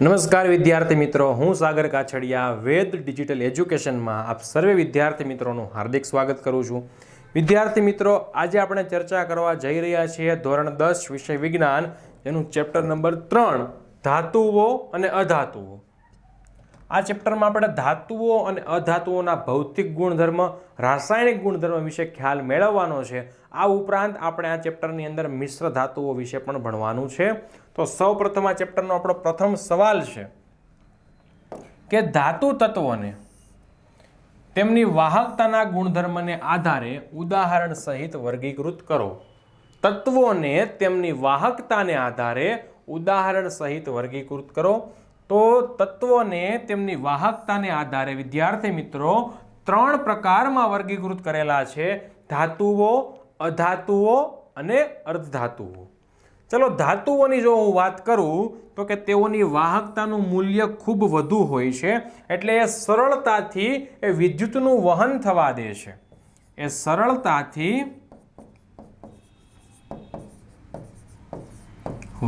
નમસ્કાર વિદ્યાર્થી મિત્રો, હું સાગર કાછડિયા વેદ ડિજિટલ એજ્યુકેશનમાં આપ સર્વે વિદ્યાર્થી મિત્રોનું હાર્દિક સ્વાગત કરું છું। વિદ્યાર્થી મિત્રો, આજે આપણે ચર્ચા કરવા જઈ રહ્યા છીએ ધોરણ 10 વિષય વિજ્ઞાન, જેનું ચેપ્ટર નંબર 3 ધાતુઓ અને અધાતુઓ। આ ચેપ્ટરમાં આપણે ધાતુઓ અને અધાતુઓના ભૌતિક ગુણધર્મ, રાસાયણિક ગુણધર્મ વિશે ખ્યાલ મેળવવાનો છે। આ ઉપરાંત આપણે આ ચેપ્ટરની અંદર મિશ્ર ધાતુઓ વિશે પણ ભણવાનું છે। તો સૌપ્રથમ આ ચેપ્ટરનો આપણો પ્રથમ સવાલ છે કે ધાતુ તત્વોને તેમની વાહકતાના ગુણધર્મને આધારે ઉદાહરણ સહિત વર્ગીકૃત કરો। તત્વોને તેમની વાહકતાને આધારે ઉદાહરણ સહિત વર્ગીકૃત કરો। તો તત્વોને તેમની વાહકતાને આધારે વિદ્યાર્થી મિત્રો 3 પ્રકારમાં વર્ગીકૃત કરેલા છે: ધાતુઓ, અધાતુઓ અને અર્ધધાતુઓ। ચલો, ધાતુઓની જો હું વાત કરું તો કે તેઓની વાહકતાનું મૂલ્ય ખૂબ વધુ હોય છે, એટલે એ સરળતાથી એ વિદ્યુતનું વહન થવા દે છે। એ સરળતાથી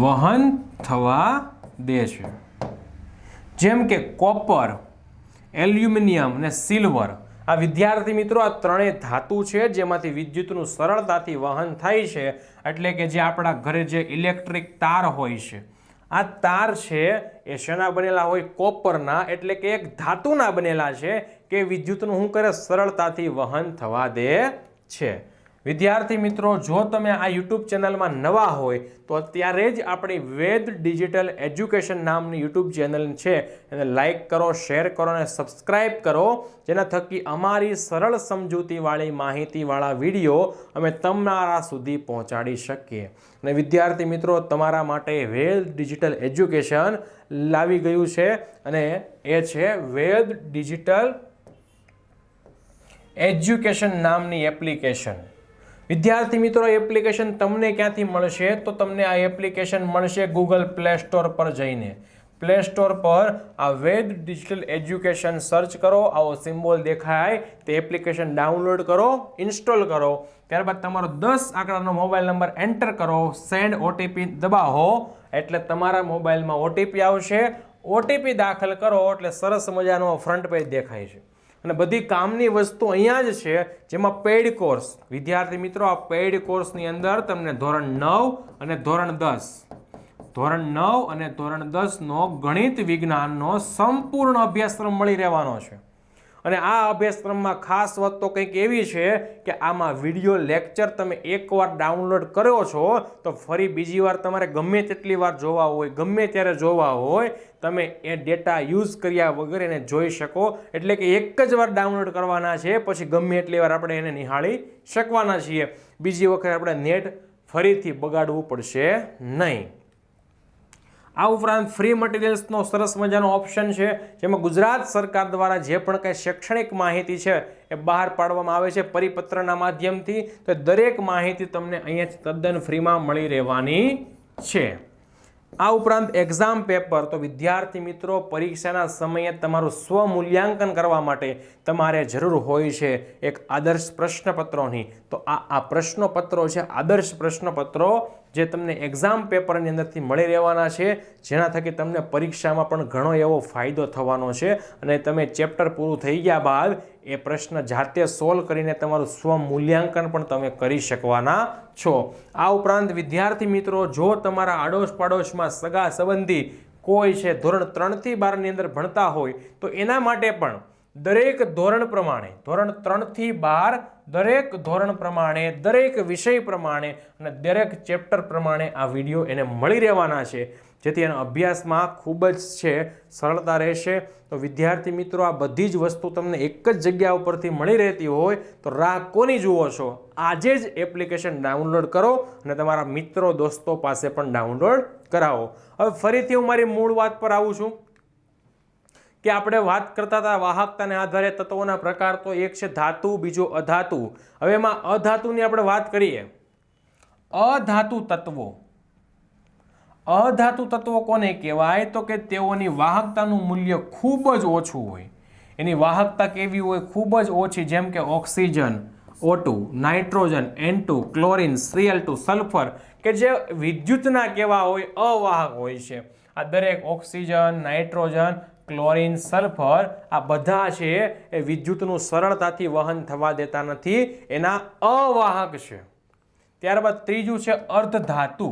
વહન થવા દે છે। જેમ કે કોપર, એલ્યુમિનિયમ અને સિલ્વર। આ વિદ્યાર્થી મિત્રો, આ ત્રણેય ધાતુ છે જેમાંથી વિદ્યુતનું સરળતાથી વહન થાય છે। એટલે કે જે આપણા ઘરે જે ઇલેક્ટ્રિક તાર હોય છે, આ તાર છે એ શેના બનેલા હોય? કોપરના, એટલે કે એક ધાતુના બનેલા છે કે વિદ્યુતનું શું કરે? સરળતાથી વહન થવા દે છે। વિદ્યાર્થી મિત્રો, જો તમે આ યુટ્યુબ ચેનલમાં નવા હોય તો અત્યારે જ આપણી વેદ ડિજિટલ એજ્યુકેશન નામની યુટ્યુબ ચેનલ છે એને લાઇક કરો, શેર કરો અને સબસ્ક્રાઇબ કરો, જેના થકી અમારી સરળ સમજૂતીવાળી માહિતીવાળા વિડીયો અમે તમારા સુધી પહોંચાડી શકીએ। અને વિદ્યાર્થી મિત્રો, તમારા માટે વેદ ડિજિટલ એજ્યુકેશન લાવી ગયું છે અને એ છે વેદ ડિજિટલ એજ્યુકેશન નામની એપ્લિકેશન। વિદ્યાર્થી મિત્રો, એપ્લિકેશન તમને ક્યાંથી મળશે? તો તમને આ એપ્લિકેશન મળશે ગૂગલ પ્લે સ્ટોર પર જઈને। પ્લે સ્ટોર પર આ વેદ ડિજિટલ એજ્યુકેશન સર્ચ કરો, આવો સિમ્બોલ દેખાય, તે એપ્લિકેશન ડાઉનલોડ કરો, ઇન્સ્ટોલ કરો, ત્યારબાદ તમારો 10 આંકડાનો મોબાઈલ નંબર એન્ટર કરો, સેન્ડ ઓટીપી દબાવો એટલે તમારા મોબાઈલમાં ઓટીપી આવશે। ઓટીપી દાખલ કરો એટલે સરસ મજાનો ફ્રન્ટ પેજ દેખાય છે અને બધી કામની વસ્તુ અહીંયા જ છે, જેમાં પેઇડ કોર્સ। વિદ્યાર્થી મિત્રો, આ પેઇડ કોર્સની અંદર તમને ધોરણ 9 અને ધોરણ 10 નો ગણિત વિજ્ઞાનનો સંપૂર્ણ અભ્યાસક્રમ મળી રહેવાનો છે। અને આ અભ્યાસક્રમમાં ખાસ વાત તો કંઈક એવી છે કે આમાં વિડીયો લેક્ચર તમે એકવાર ડાઉનલોડ કર્યો છો તો ફરી બીજી વાર તમારે ગમે તેટલી વાર જોવા હોય, ગમે ત્યારે જોવા હોય, તમે એ ડેટા યુઝ કર્યા વગર એને જોઈ શકો। એટલે કે એક જ વાર ડાઉનલોડ કરવાના છે, પછી ગમે એટલી વાર આપણે એને નિહાળી શકવાના છીએ। બીજી વખત આપણે નેટ ફરીથી બગાડવું પડશે નહીં। આ ઉપરાંત ફ્રી મટીરિયલ્સનો સરસ મજાનો ઓપ્શન છે, જેમાં ગુજરાત સરકાર દ્વારા જે પણ કંઈ શૈક્ષણિક માહિતી છે એ બહાર પાડવામાં આવે છે પરિપત્રના માધ્યમથી, તો દરેક માહિતી તમને અહીંયા તદ્દન ફ્રીમાં મળી રહેવાની છે। આ ઉપરાંત એક્ઝામ પેપર, તો વિદ્યાર્થી મિત્રો, પરીક્ષાના સમયે તમારું સ્વમૂલ્યાંકન કરવા માટે તમારે જરૂર હોય છે એક આદર્શ પ્રશ્નપત્રોની। તો આ પ્રશ્નપત્રો છે, આદર્શ પ્રશ્નપત્રો, જે તમને એક્ઝામ પેપરની અંદરથી મળી રહેવાના છે, જેના થકી તમને પરીક્ષામાં પણ ઘણો એવો ફાયદો થવાનો છે અને તમે ચેપ્ટર પૂરું થઈ ગયા બાદ એ પ્રશ્ન જાતે સોલ્વ કરીને તમારું સ્વમૂલ્યાંકન પણ તમે કરી શકવાના છો। આ ઉપરાંત વિદ્યાર્થી મિત્રો, જો તમારા આડોશ પાડોશમાં સગા સંબંધી કોઈ છે ધોરણ 3 થી 12 ની અંદર ભણતા હોય તો એના માટે પણ દરેક ધોરણ પ્રમાણે, ધોરણ 3 થી 12 દરેક ધોરણ પ્રમાણે, દરેક વિષય પ્રમાણે અને દરેક ચેપ્ટર પ્રમાણે આ વિડીયો એને મળી રહેવાના છે, જેથી એના અભ્યાસમાં ખૂબ જ છે સરળતા રહેશે। તો વિદ્યાર્થી મિત્રો, આ બધી જ વસ્તુ તમને એક જ જગ્યા ઉપરથી મળી રહેતી હોય તો રાહ કોની જુઓ છો? આજે જ એપ્લિકેશન ડાઉનલોડ કરો અને તમારા મિત્રો દોસ્તો પાસે પણ ડાઉનલોડ કરાવો। હવે ફરીથી હું મારી મૂળ વાત પર આવું છું કે આપણે વાત કરતા હતા વાહકતાને આધારે તત્વોના પ્રકાર, તો એક છે ધાતુ, બીજો અધાતુ। હવે એમાં અધાતુની આપણે વાત કરીએ। અધાતુ તત્વો, અધાતુ તત્વો કોને કહેવાય? તો કે તેઓની વાહકતાનું મૂલ્ય ખૂબ જ ઓછું હોય। એની વાહકતા કેવી હોય? ખૂબ જ ઓછી, જેમ કે oxygen, O2, nitrogen, N2, chlorine, Cl2, sulphur, કે જે વિદ્યુતના કેવા હોય? અવાહક હોય છે। આ દરેક ઓક્સિજન, નાઇટ્રોજન, ક્લોરીન, સલ્ફર આ બધા છે એ વિદ્યુતનું સરળતાથી વહન થવા દેતા નથી, એના અવાહક છે. ત્યારબાદ ત્રીજું છે અર્ધધાતુ.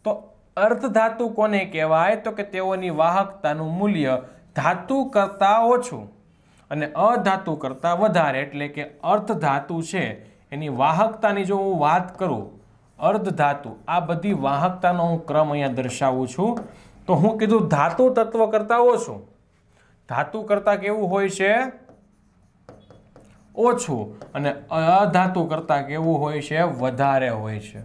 તો અર્ધધાતુ કોને કહેવાય? તો કે તેઓની વાહકતાનું મૂલ્ય ધાતુ કરતાં ઓછું અને અધાતુ કરતાં વધારે, એટલે કે અર્ધધાતુ છે એની વાહકતાની જો હું વાત કરું, અર્ધધાતુ આ બધી વાહકતાનો હું ક્રમ અહીંયા દર્શાવું છું. તો હું કીધું ધાતુ તત્વ કરતાં ઓછું, ધાતુ કરતાં કેવું હોય છે? ઓછું. અને અધાતુ કરતાં કેવું હોય છે? વધારે હોય છે.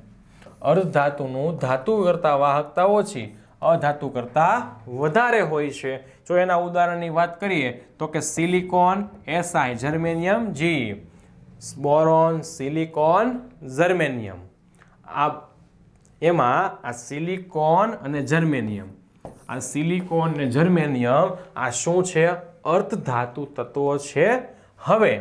અર્ધધાતુનું ધાતુ કરતાં વાહકતા ઓછી, અધાતુ કરતાં વધારે હોય છે. જો એના ઉદાહરણની વાત કરીએ તો કે silicon, Si, germanium, Ge, boron, silicon, germanium. એમાં આ સિલિકોન અને જર્મેનિયમ, આ સિલિકોન અને જર્મેનિયમ આ શું છે? અર્ધધાતુ તત્વો છે. હવે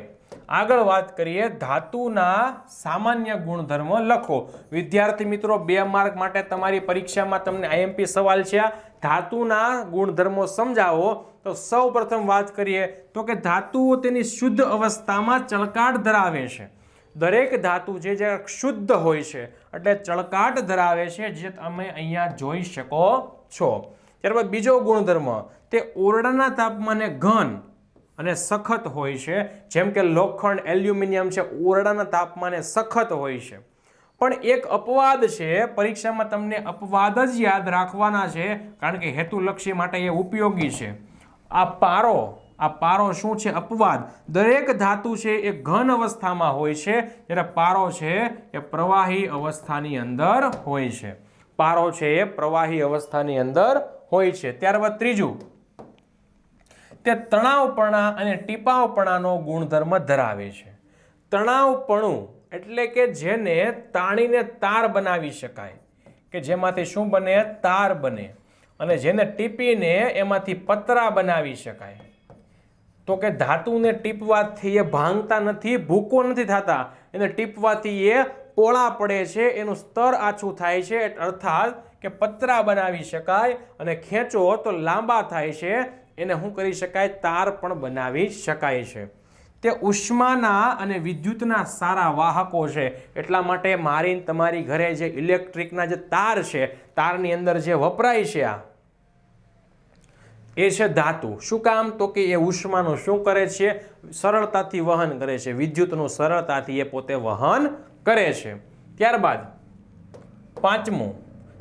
આગળ વાત કરીએ ધાતુના સામાન્ય ગુણધર્મ લખો. વિદ્યાર્થી મિત્રો, 2 માર્ક માટે તમારી પરીક્ષામાં તમને આઈએમપી સવાલ છે. ધાતુના ગુણધર્મો સમજાવો. તો સૌ પ્રથમ વાત કરીએ તો કે ધાતુઓ તેની શુદ્ધ અવસ્થામાં ચળકાટ ધરાવે છે. દરેક ધાતુ જે શુદ્ધ હોય છે એટલે ચળકાટ ધરાવે છે, જે તમે અહીંયા જોઈ શકો છો. ત્યારબાદ બીજો ગુણધર્મ, તે ઓરડાના તાપમાને ઘન અને સખત હોય છે. જેમ કે લોખંડ, એલ્યુમિનિયમ છે, ઓરડાના તાપમાને સખત હોય છે. પણ એક અપવાદ છે, પરીક્ષામાં તમને અપવાદ જ યાદ રાખવાના છે, કારણ કે હેતુલક્ષી માટે એ ઉપયોગી છે. આ પારો શું છે? અપવાદ. દરેક ધાતુ છે એ ઘન અવસ્થામાં હોય છે, જ્યારે પારો છે એ પ્રવાહી અવસ્થાની અંદર હોય છે. પારો છે એ પ્રવાહી અવસ્થાની અંદર હોય છે. ત્યારબાદ ત્રીજું, તે તણાવપણા અને ટીપાવપણાનો ગુણધર્મ ધરાવે છે. તણાવપણું એટલે કે જેને તાણીને તાર બનાવી શકાય, કે જેમાંથી શું બને? તાર બને. અને જેને ટીપીને એમાંથી પતરા બનાવી શકાય. તો કે ધાતુને ટીપવાથી એ ભાંગતા નથી, ભૂકો નથી થતા, એને ટીપવાથી એ પોળા પડે છે, એનું સ્તર આછું થાય છે, અર્થાત કે પતરા બનાવી શકાય. અને ખેંચો તો લાંબા થાય છે, એને શું કરી શકાય? તાર પણ બનાવી શકાય છે. તે ઉષ્માના અને વિદ્યુતના સારા વાહકો છે. એટલા માટે મારી તમારી ઘરે જે ઇલેક્ટ્રિકના જે તાર છે, તારની અંદર જે વપરાય છે આ એ છે ધાતુ. શું કામ? તો કે એ ઉષ્માનું શું કરે છે? સરળતાથી વહન કરે છે. વિદ્યુતનું સરળતાથી એ પોતે વહન કરે છે. ત્યારબાદ પાંચમું,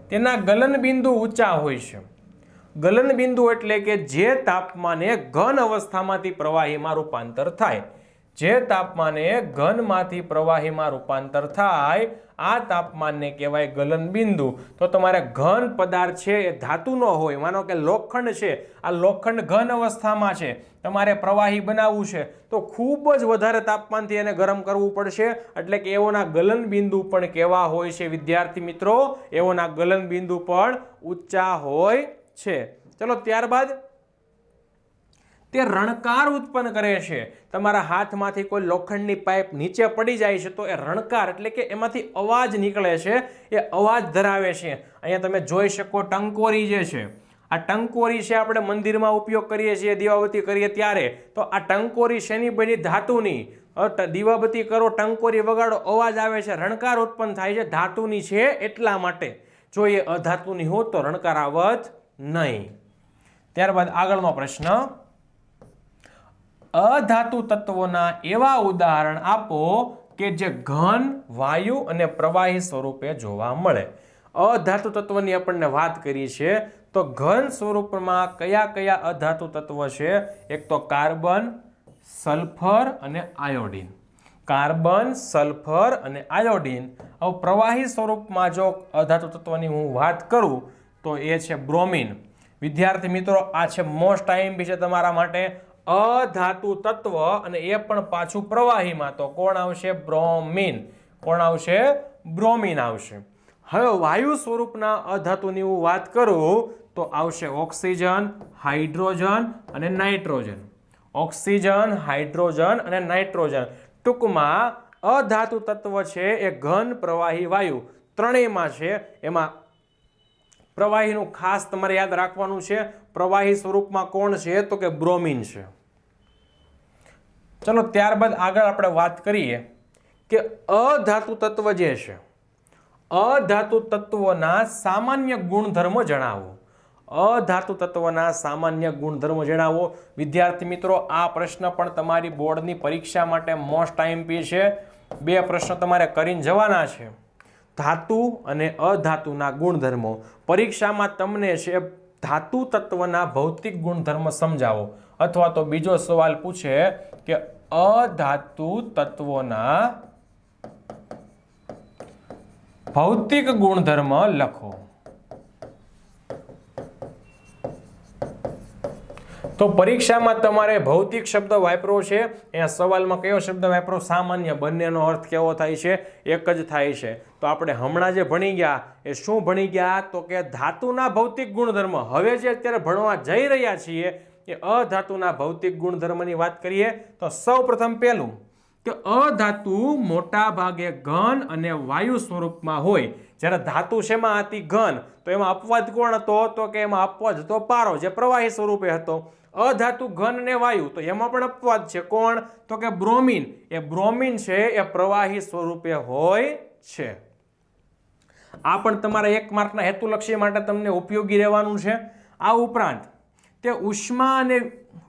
તેના ગલનબિંદુ ઊંચા હોય છે. ગલનબિંદુ એટલે કે જે તાપમાને ઘન અવસ્થામાંથી પ્રવાહીમાં રૂપાંતર થાય. જે તાપમાને ઘનમાંથી પ્રવાહીમાં રૂપાંતર થાય, આ તાપમાનને કહેવાય ગલનબિંદુ. તો તમારે ઘન પદાર્થ છે એ ધાતુનો હોય, માનો કે લોખંડ છે, આ લોખંડ ઘન અવસ્થામાં છે, તમારે પ્રવાહી બનાવવું છે તો ખૂબ જ વધારે તાપમાનથી એને ગરમ કરવું પડશે. એટલે કે એઓના ગલનબિંદુ પણ કેવા હોય છે વિદ્યાર્થી મિત્રો? એઓના ગલનબિંદુ પણ ઊંચા હોય છે. ચલો ત્યારબાદ તે રણકાર ઉત્પન્ન કરે છે. તમારા હાથમાંથી કોઈ લોખંડની પાઇપ નીચે પડી જાય છે તો એ રણકાર એટલે કે એમાંથી અવાજ નીકળે છે, એ અવાજ ધરાવે છે. અહીંયા તમે જોઈ શકો ટંકોરી જે છે, આ ટંકોરી છે, આપણે મંદિરમાં ઉપયોગ કરીએ છીએ, દીવાબત્તી કરીએ ત્યારે. તો આ ટંકોરી શેની બની? ધાતુની. દીવાબત્તી કરો, ટંકોરી વગાડો, અવાજ આવે છે, રણકાર ઉત્પન્ન થાય છે, ધાતુની છે એટલા માટે. જો એ અધાતુની હોત તો રણકાર આવત નહીં. ત્યારબાદ આગળનો પ્રશ્ન, અધાતુ તત્વોના એવા ઉદાહરણ આપો કે જે ઘન, વાયુ અને પ્રવાહી સ્વરૂપે જોવા મળે. અધાતુ તત્વની આપણને વાત કરી છે, તો ઘન સ્વરૂપમાં કયા કયા અધાતુ તત્વ છે? એક તો કાર્બન, સલ્ફર અને આયોડીન. કાર્બન, સલ્ફર અને આયોડીન. હવે પ્રવાહી સ્વરૂપમાં જો અધાતુ તત્વની હું વાત કરું તો એ છે બ્રોમિન. વિદ્યાર્થી મિત્રો, આ છે મોસ્ટ આઈએમપી છે તમારા માટે. અધાતુ તત્વ અને એ પણ પાછું પ્રવાહીમાં, તો કોણ આવશે? બ્રોમિન. કોણ આવશે? બ્રોમિન આવશે. હવે વાયુ સ્વરૂપના અધાતુની હું વાત કરું તો આવશે ઓક્સિજન, હાઇડ્રોજન અને નાઇટ્રોજન. ઓક્સિજન, હાઇડ્રોજન અને નાઇટ્રોજન. ટૂંકમાં અધાતુ તત્વ છે એ ઘન, પ્રવાહી, વાયુ ત્રણેયમાં છે. એમાં પ્રવાહીનું ખાસ તમારે યાદ રાખવાનું છે, પ્રવાહી સ્વરૂપમાં કોણ છે તો કે બ્રોમિન છે. ચલો ત્યારબાદ આગળ આપણે વાત કરીએ કે અધાતુ તત્વ જે છે, અધાતુ તત્વોના સામાન્ય ગુણધર્મો જણાવો. અધાતુ તત્વના સામાન્ય ગુણધર્મો જણાવો. વિદ્યાર્થી મિત્રો, આ પ્રશ્ન પણ તમારી બોર્ડની પરીક્ષા માટે મોસ્ટ આઈએમપી છે. 2 પ્રશ્ન તમારે કરીને જવાના છે. ધાતુ અને અધાતુના ગુણધર્મો. પરીક્ષામાં તમને છે ધાતુ તત્વના ભૌતિક ગુણધર્મ સમજાવો, અથવા તો બીજો સવાલ પૂછે કે અધાતુ તત્વોના ભૌતિક ગુણધર્મ લખો. તો પરીક્ષામાં તમારે ભૌતિક શબ્દ વાપરો છે. અહીંયા સવાલમાં કયો શબ્દ વાપરો? સામાન્ય. બંનેનો અર્થ કેવો થાય છે? એક જ થાય છે. તો આપણે હમણાં જે ભણી ગયા એ શું ભણી ગયા તો કે ધાતુના ભૌતિક ગુણધર્મ. હવે જે અત્યારે ભણવા જઈ રહ્યા છીએ એ અધાતુના ભૌતિક ગુણધર્મની વાત કરીએ. તો સૌપ્રથમ પહેલું કે અધાતુ મોટા ભાગે ઘન અને વાયુ સ્વરૂપમાં હોય. જ્યારે ધાતુ શેમાં હતી? ઘન. તો એમાં અપવાદ કોણ હતો તો કે એમાં અપવાદ હતો પારો, જે પ્રવાહી સ્વરૂપે હતો. અધાતુ ઘન અને વાયુ, તો એમાં પણ અપવાદ છે. કોણ તો કે બ્રોમિન. એ બ્રોમિન છે એ પ્રવાહી સ્વરૂપે હોય છે. આ પણ તમારા 1 માર્કના હેતુલક્ષી માટે તમને ઉપયોગી રહેવાનું છે. આ ઉપરાંત તે ઉષ્મા અને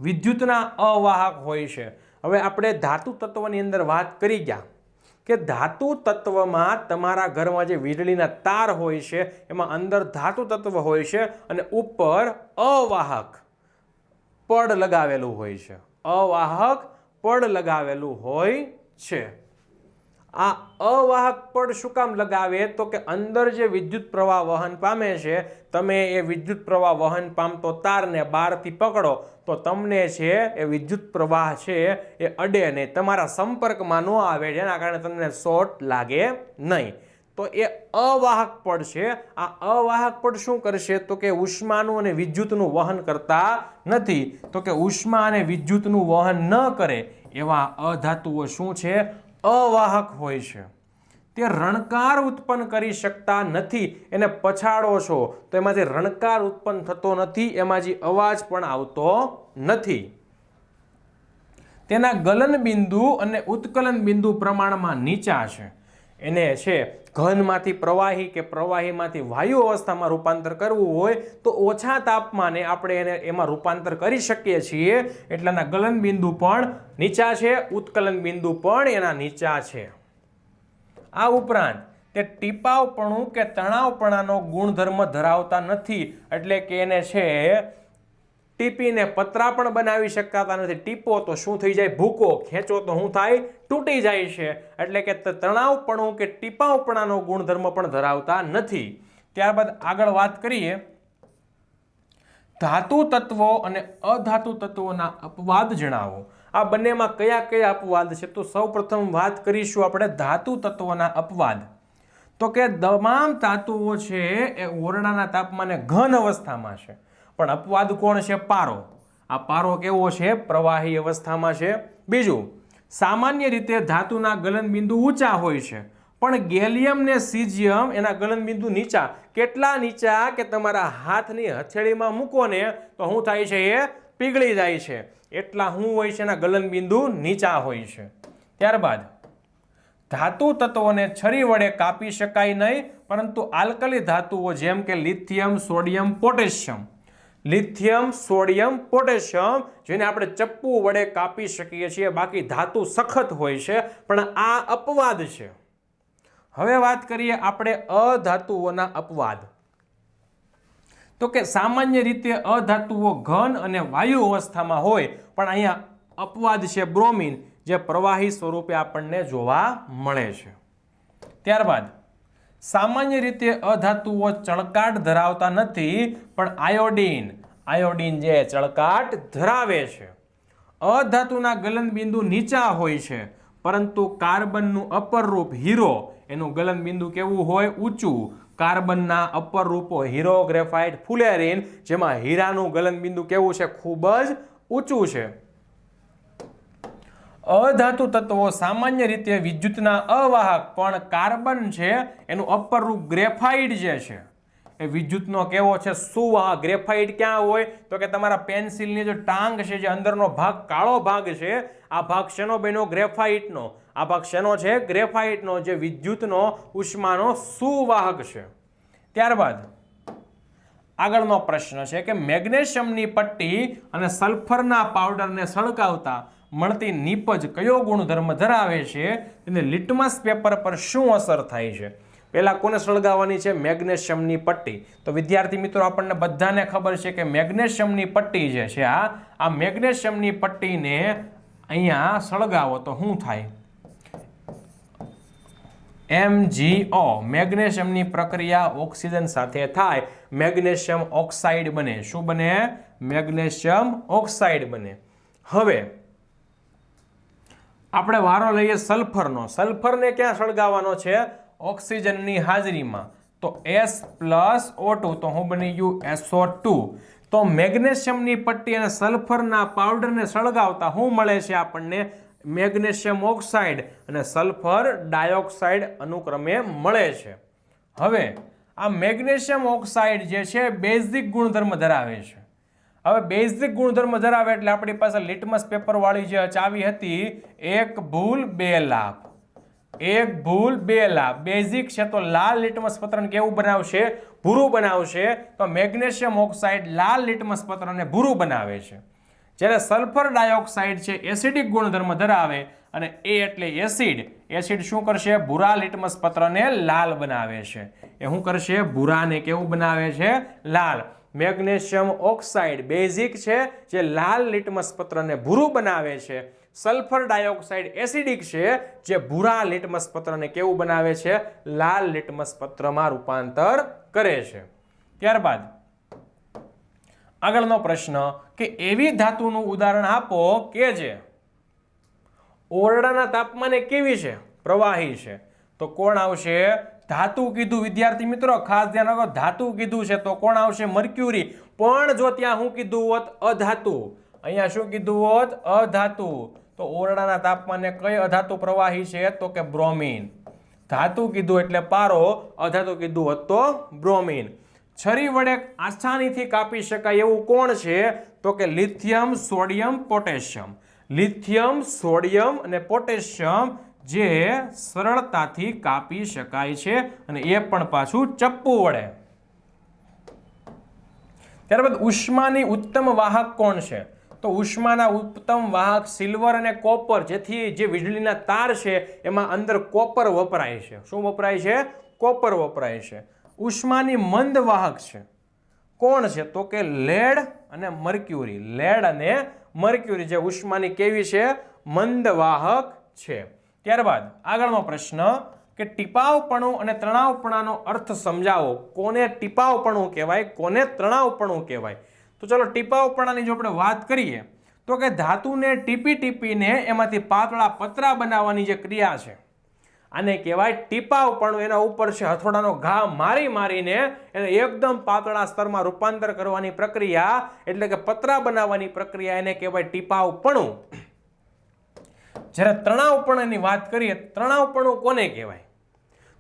વિદ્યુતના અવાહક હોય છે. હવે આપણે ધાતુ તત્વની અંદર વાત કરી ગયા કે ધાતુ તત્વમાં તમારા ઘરમાં જે વીજળીના તાર હોય છે એમાં અંદર ધાતુ તત્વ હોય છે અને ઉપર અવાહક પડ લગાવેલું હોય છે. અવાહક પડ લગાવેલું હોય છે. આ અવાહક પડ શું કામ લગાવે તો કે અંદર જે વિદ્યુત પ્રવાહ વહન પામે છે, તમે એ વિદ્યુત પ્રવાહ વહન પામતો તારને બહારથી પકડો તો તમને છે એ વિદ્યુત પ્રવાહ છે એ અડે નહીં, તમારા સંપર્કમાં ન આવે, જેના કારણે તમને શોર્ટ લાગે નહીં. તો એ અવાહક પડ છે. આ અવાહક પડ શું કરશે તો કે ઉષ્માનું અને વિદ્યુતનું વહન કરતા નથી. તો કે ઉષ્મા અને વિદ્યુતનું વહન ન કરે એવા અધાતુઓ શું છે? અવાહક હોય છે. તે રણકાર ઉત્પન્ન કરી શકતા નથી. એને પછાડો છો તો એમાંથી રણકાર ઉત્પન્ન થતો નથી, એમાંથી અવાજ પણ આવતો નથી. તેના ગલન બિંદુ અને ઉત્કલન બિંદુ પ્રમાણમાં નીચા છે. એને છે ઘનમાંથી પ્રવાહી કે પ્રવાહીમાંથી વાયુ અવસ્થામાં રૂપાંતર કરવું હોય તો ઓછા તાપમાને આપણે એને એમાં રૂપાંતર કરી શકીએ છીએ. એટલે એના ગલન બિંદુ પણ નીચા છે, ઉત્કલન બિંદુ પણ એના નીચા છે. આ ઉપરાંત તે ટીપાવપણું કે તણાવપણાનો ગુણધર્મ ધરાવતા નથી. એટલે કે એને છે ટીપીને પતરા પણ બનાવી શકાતા નથી. ટીપો તો શું થઈ જાય? ભૂકો. ખેંચો તો શું થાય? તૂટી જાય છે. એટલે કે તણાવપણું કે ટીપાવપણાનો ગુણધર્મ પણ ધરાવતા નથી. ત્યારબાદ આગળ વાત કરીએ ધાતુ તત્વો અને અધાતુ તત્વોના અપવાદ જણાવો. આ બંનેમાં કયા કયા અપવાદ છે? તો સૌપ્રથમ વાત કરીશું આપણે ધાતુ તત્વોના અપવાદ. તો કે તમામ ધાતુઓ છે એ ઓરડાના તાપમાને ઘન અવસ્થામાં છે, પણ અપવાદ કોણ છે? પારો. આ પારો કેવો છે? પ્રવાહી અવસ્થામાં છે. બીજું, સામાન્ય રીતે ધાતુના ગલનબિંદુ ઊંચા હોય છે, પણ ગેલિયમ ને સીઝિયમ એના ગલનબિંદુ નીચા. કેટલા નીચા કે તમારા હાથની હથેળીમાં મૂકો ને તો શું થાય છે? એ પીગળી જાય છે. એટલા શું હોય છે? એના ગલનબિંદુ નીચા હોય છે. ત્યારબાદ ધાતુ તત્વોને છરી વડે કાપી શકાય નહીં, પરંતુ આલ્કલી ધાતુઓ જેમ કે lithium, sodium, potassium, lithium, sodium, potassium જેને આપણે ચપ્પુ વડે કાપી શકીએ છીએ. બાકી ધાતુ સખત હોય છે, પણ આ અપવાદ છે. હવે વાત કરીએ આપણે અધાતુઓના અપવાદ. તો કે સામાન્ય રીતે અધાતુઓ ઘન અને વાયુ અવસ્થામાં હોય, પણ અહીંયા અપવાદ છે બ્રોમિન, જે પ્રવાહી સ્વરૂપે આપણને જોવા મળે છે. ત્યારબાદ સામાન્ય રીતે અધાતુઓ ચળકાટ ધરાવતા નથી, પણ આયોડીન, આયોડીન જે ચળકાટ ધરાવે છે. અધાતુના ગલનબિંદુ નીચા હોય છે, પરંતુ કાર્બનનું અપર રૂપ હીરો એનું ગલનબિંદુ કેવું હોય? ઊંચું. કાર્બનના અપર રૂપો હીરો, ગ્રેફાઇટ, ફુલેરીન, જેમાં હીરાનું ગલનબિંદુ કેવું છે? ખૂબ જ ઊંચું છે. અધાતુ તત્વો સામાન્ય રીતે વિદ્યુતના અવાહક, પણ કાર્બન છે એનું અપર રૂપ ગ્રેફાઇટ જે છે એ વિદ્યુતનો કેવો છે? સુવાહક. ગ્રેફાઇટ ક્યાં હોય? તો કે તમારા પેન્સિલની જે ટાંગ છે, જે અંદરનો ભાગ કાળો ભાગ છે, આ ભાગ શેનો બન્યો? ગ્રેફાઇટનો. આ ભાગ શેનો છે? ગ્રેફાઇટનો, જે વિદ્યુતનો ઉષ્માનો સુવાહક છે. ત્યારબાદ આગળનો પ્રશ્ન છે કે મેગ્નેશિયમની પટ્ટી અને સલ્ફરના પાવડરને સળગાવતા મળતી નીપજ કયો ગુણધર્મ ધરાવે છે? અને લિટમસ પેપર પર શું અસર થાય છે? પહેલા કોને સળગાવવાની છે? મેગ્નેશિયમની પટ્ટી. તો વિદ્યાર્થી મિત્રો, આપણને બધાને ખબર છે કે મેગ્નેશિયમની પટ્ટી જે છે, આ મેગ્નેશિયમની પટ્ટીને અહીંયા સળગાવો તો શું થાય? MgO, મેગ્નેશિયમની પ્રક્રિયા ઓક્સિજન સાથે થાય, મેગ્નેશિયમ ઓક્સાઇડ બને. શું બને? મેગ્નેશિયમ ઓક્સાઇડ બને. હવે આપણે વારો લઈએ સલ્ફરનો. સલ્ફરને ક્યાં સળગાવવાનો છે? ઓક્સિજનની હાજરીમાં. તો S+O2, તો શું બની ગયું? SO2. તો મેગ્નેશિયમની પટ્ટી અને સલ્ફરના પાવડરને સળગાવતા શું મળે છે આપણને? મેગ્નેશિયમ ઓક્સાઇડ અને સલ્ફર ડાયોક્સાઇડ અનુક્રમે મળે છે. હવે આ મેગ્નેશિયમ ઓક્સાઇડ જે છે બેઝિક ગુણધર્મ ધરાવે છે. હવે બેઝિક ગુણધર્મ ધરાવે એટલે આપણી પાસે લિટમસ પેપર વાળી જે ચાવી હતી, એક ભૂલ બે લાભ. એક ભૂલ બે લાભ. બેઝિક છે તો લાલ લિટમસ પત્રને કેવું બનાવશે? ભૂરું બનાવશે. તો મેગ્નેશિયમ ઓક્સાઇડ લાલ લિટમસ પત્રને ભૂરું બનાવે છે. જ્યારે સલ્ફર ડાયોક્સાઇડ છે એસિડિક ગુણધર્મ ધરાવે, અને એ એટલે એસિડ. એસિડ શું કરશે? ભૂરા લિટમસ પત્રને લાલ બનાવે છે. એ શું કરશે? ભૂરાને કેવું બનાવે છે? લાલ. મેગ્નેશિયમ ઓક્સાઇડ બેઝિક છે, જે લાલ લિટમસ પત્રને ભૂરું બનાવે છે. સલ્ફર ડાયોક્સાઇડ એસિડિક છે, જે ભૂરા લિટમસ પત્રને કેવું બનાવે છે? લાલ લિટમસ પત્રમાં રૂપાંતર કરે છે. ત્યારબાદ આગળનો પ્રશ્ન કે એવી ધાતુનું ઉદાહરણ આપો કે જે ઓરડાના તાપમાને કેવી છે? પ્રવાહી છે. તો કોણ આવશે? ધાતુ કીધું વિદ્યાર્થી મિત્રો, ખાસ ધ્યાન રાખો. ધાતુ કીધું છે તો કોણ આવશે? મર્ક્યુરી. પણ જો ત્યાં શું કીધું હોત? અધાતુ. અહીંયા શું કીધું હોત? અધાતુ. તો ઓરડાના તાપમાને કઈ અધાતુ પ્રવાહી છે? તો કે બ્રોમિન. ધાતુ કીધું એટલે પારો, અધાતુ કીધું હોત તો બ્રોમિન. છરી વડે આસાનીથી કાપી શકાય એવું કોણ છે? તો કે lithium, sodium, potassium. Lithium, sodium અને પોટેશિયમ જે સરળતાથી કાપી શકાય છે, અને એ પણ પાછું ચપ્પુ વડે. ત્યારબાદ ઉષ્માની ઉત્તમ વાહક કોણ છે? તો ઉષ્માના ઉત્તમ વાહક સિલ્વર અને કોપર. જેથી જે વીજળીના તાર છે એમાં અંદર કોપર વપરાય છે. શું વપરાય છે? કોપર વપરાય છે. ઉષ્માની મંદ વાહક છે કોણ છે? તો કે લેડ અને મર્ક્યુરી. લેડ અને મર્ક્યુરી જે ઉષ્માની કેવી છે? મંદ વાહક છે. ત્યારબાદ આગળનો પ્રશ્ન કે ટીપાવપણું અને તણાવપણાનો અર્થ સમજાવો. કોને ટીપાવપણું કહેવાય? કોને તણાવપણું કહેવાય? તો ચલો ટીપાવપણાની જો આપણે વાત કરીએ તો કે ધાતુને ટીપી ટીપીને એમાંથી પાતળા પતરા બનાવવાની જે ક્રિયા છે, આને કહેવાય ટીપાવપણું. એના ઉપર છે હથોડાનો ઘા મારી મારીને એને એકદમ પાતળા સ્તરમાં રૂપાંતર કરવાની પ્રક્રિયા, એટલે કે પતરા બનાવવાની પ્રક્રિયા, એને કહેવાય ટીપાવપણું. જ્યારે તણાવપણુંની વાત કરીએ, તણાવપણું કોને કહેવાય?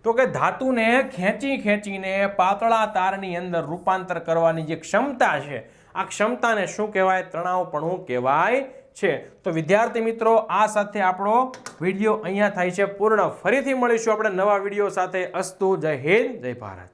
તો કે ધાતુને ખેંચી ખેંચીને પાતળા તારની અંદર રૂપાંતર કરવાની જે ક્ષમતા છે, આ ક્ષમતાને શું કહેવાય? તણાવપણું કહેવાય છે. તો વિદ્યાર્થી મિત્રો, આ સાથે આપણો વિડીયો અહીંયા થાય છે પૂર્ણ. ફરીથી મળીશું આપણે નવા વિડીયો સાથે. અસ્તુ. જય હિન્દ, જય ભારત.